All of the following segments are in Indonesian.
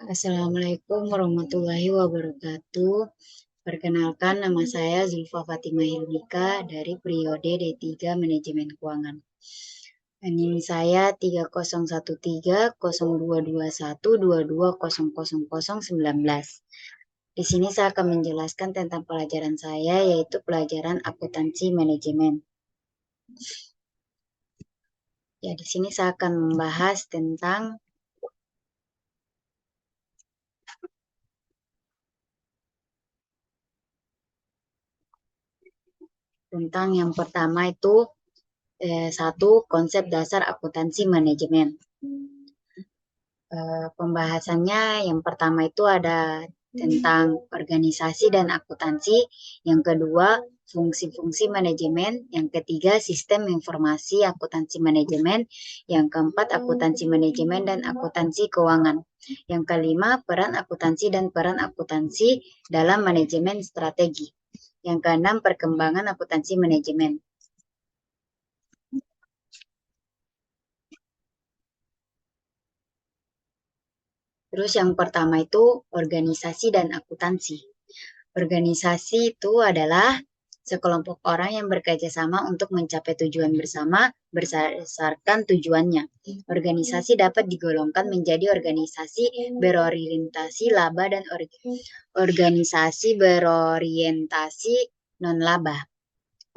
Assalamualaikum warahmatullahi wabarakatuh. Perkenalkan, nama saya Zulfa Fatimah Hilmika dari periode D3 Manajemen Keuangan. NIM saya 3013022122000019. Di sini saya akan menjelaskan tentang pelajaran saya, yaitu pelajaran akuntansi manajemen. Ya, di sini saya akan membahas tentang yang pertama itu satu konsep dasar akuntansi manajemen. Pembahasannya yang pertama itu ada tentang organisasi dan akuntansi, yang kedua fungsi-fungsi manajemen, yang ketiga sistem informasi akuntansi manajemen, yang keempat akuntansi manajemen dan akuntansi keuangan, yang kelima peran akuntansi dan peran akuntansi dalam manajemen strategi, yang keenam perkembangan akuntansi manajemen. Terus yang pertama itu organisasi dan akuntansi. Organisasi itu adalah sekelompok orang yang bekerja sama untuk mencapai tujuan bersama berdasarkan tujuannya. Organisasi dapat digolongkan menjadi organisasi berorientasi laba dan organisasi berorientasi non-laba.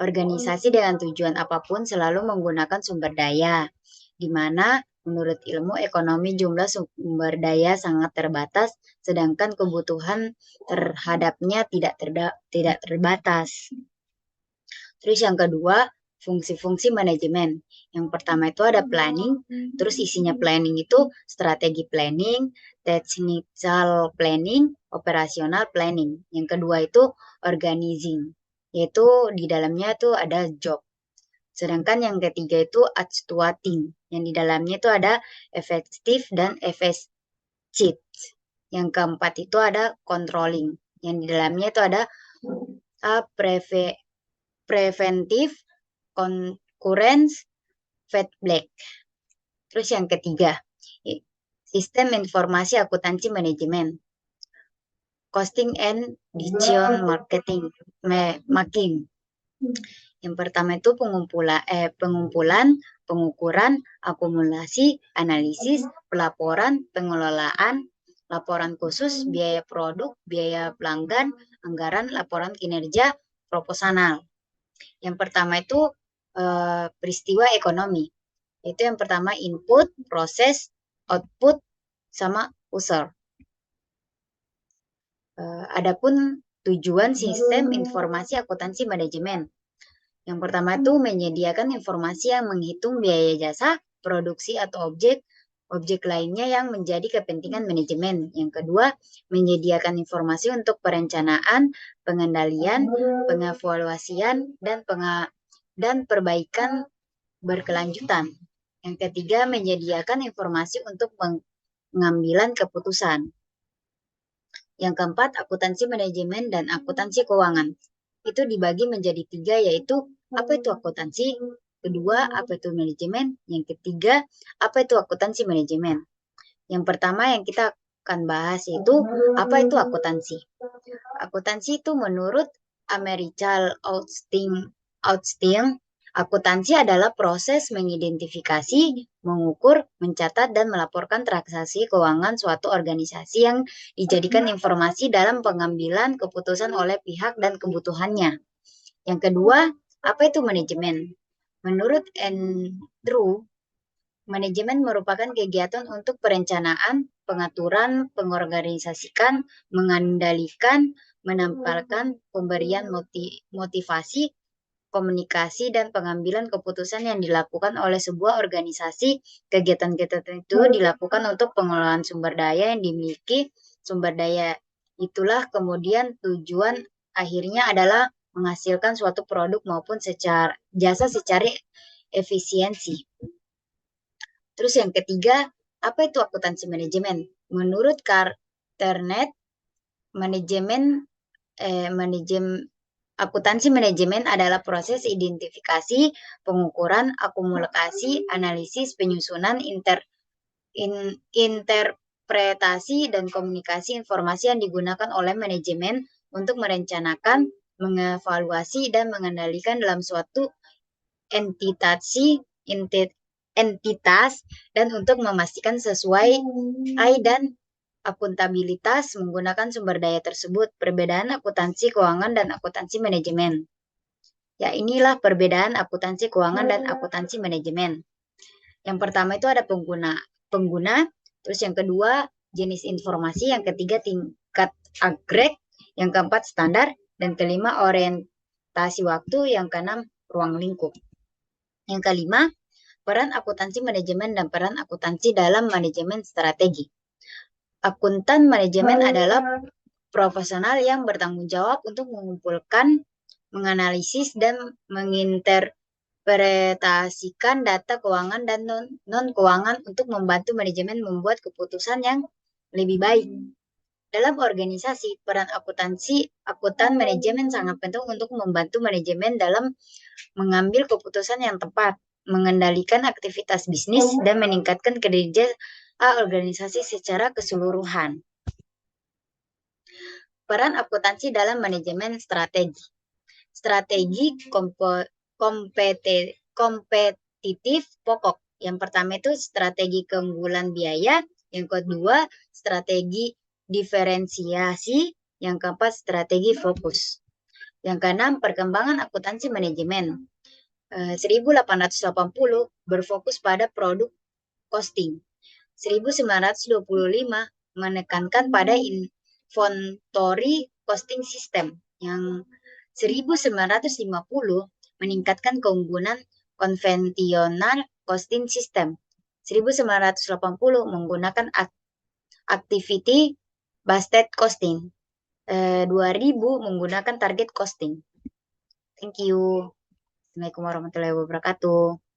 Organisasi dengan tujuan apapun selalu menggunakan sumber daya, di mana menurut ilmu ekonomi jumlah sumber daya sangat terbatas, sedangkan kebutuhan terhadapnya tidak terbatas. Terus yang kedua, fungsi-fungsi manajemen. Yang pertama itu ada planning, terus isinya planning itu strategi planning, technical planning, operational planning. Yang kedua itu organizing, yaitu di dalamnya itu ada job. Sedangkan yang ketiga itu actuating, yang di dalamnya itu ada effective dan efficient. Yang keempat itu ada controlling, yang di dalamnya itu ada preventive, concurrence, feedback. Terus yang ketiga, sistem informasi akuntansi manajemen, costing and decision making. Yang pertama itu pengumpulan, pengukuran, akumulasi, analisis, pelaporan, pengelolaan, laporan khusus, biaya produk, biaya pelanggan, anggaran, laporan kinerja, proporsional. Yang pertama itu peristiwa ekonomi. Itu yang pertama input, proses, output, sama user. Adapun tujuan sistem informasi akuntansi manajemen. Yang pertama itu menyediakan informasi yang menghitung biaya jasa, produksi atau objek lainnya yang menjadi kepentingan manajemen. Yang kedua, menyediakan informasi untuk perencanaan, pengendalian, pengevaluasian, dan perbaikan berkelanjutan. Yang ketiga, menyediakan informasi untuk pengambilan keputusan. Yang keempat, akuntansi manajemen dan akuntansi keuangan. Itu dibagi menjadi tiga, yaitu apa itu akuntansi, kedua apa itu manajemen, yang ketiga apa itu akuntansi manajemen. Yang pertama yang kita akan bahas itu apa itu akuntansi. Akuntansi itu menurut Americal Outstanding, akuntansi adalah proses mengidentifikasi, mengukur, mencatat, dan melaporkan transaksi keuangan suatu organisasi yang dijadikan informasi dalam pengambilan keputusan oleh pihak dan kebutuhannya. Yang kedua, apa itu manajemen? Menurut Andrew, manajemen merupakan kegiatan untuk perencanaan, pengaturan, pengorganisasikan, mengendalikan, menampilkan, pemberian motivasi, komunikasi, dan pengambilan keputusan yang dilakukan oleh sebuah organisasi. Kegiatan-kegiatan itu dilakukan untuk pengelolaan sumber daya yang dimiliki. Sumber daya itulah kemudian tujuan akhirnya adalah menghasilkan suatu produk maupun jasa secara efisiensi. Terus yang ketiga, apa itu akuntansi manajemen? Menurut Carternet, akuntansi manajemen adalah proses identifikasi, pengukuran, akumulasi, analisis, penyusunan, interpretasi dan komunikasi informasi yang digunakan oleh manajemen untuk merencanakan, mengevaluasi, dan mengendalikan dalam suatu entitas dan untuk memastikan sesuai dan akuntabilitas menggunakan sumber daya tersebut. Perbedaan akuntansi keuangan dan akuntansi manajemen. Ya, inilah perbedaan akuntansi keuangan dan akuntansi manajemen. Yang pertama itu ada pengguna, terus yang kedua jenis informasi, yang ketiga tingkat agreg, yang keempat standar, dan kelima orientasi waktu, yang keenam ruang lingkup. Yang kelima, peran akuntansi manajemen dan peran akuntansi dalam manajemen strategi. Akuntan manajemen adalah profesional yang bertanggung jawab untuk mengumpulkan, menganalisis, dan menginterpretasikan data keuangan dan non-keuangan untuk membantu manajemen membuat keputusan yang lebih baik. Dalam organisasi, peran akuntan manajemen sangat penting untuk membantu manajemen dalam mengambil keputusan yang tepat, mengendalikan aktivitas bisnis, dan meningkatkan kinerja organisasi secara keseluruhan. Peran akuntansi dalam manajemen strategi. Strategi kompetitif pokok. Yang pertama itu strategi keunggulan biaya, yang kedua strategi diferensiasi, yang keempat strategi fokus. Yang keenam, perkembangan akuntansi manajemen. 1880 berfokus pada produk costing. 1925 menekankan pada inventory costing system. Yang 1950 meningkatkan keunggulan konvensional costing system. 1980 menggunakan activity based costing. 2000 menggunakan target costing. Thank you. Assalamualaikum warahmatullahi wabarakatuh.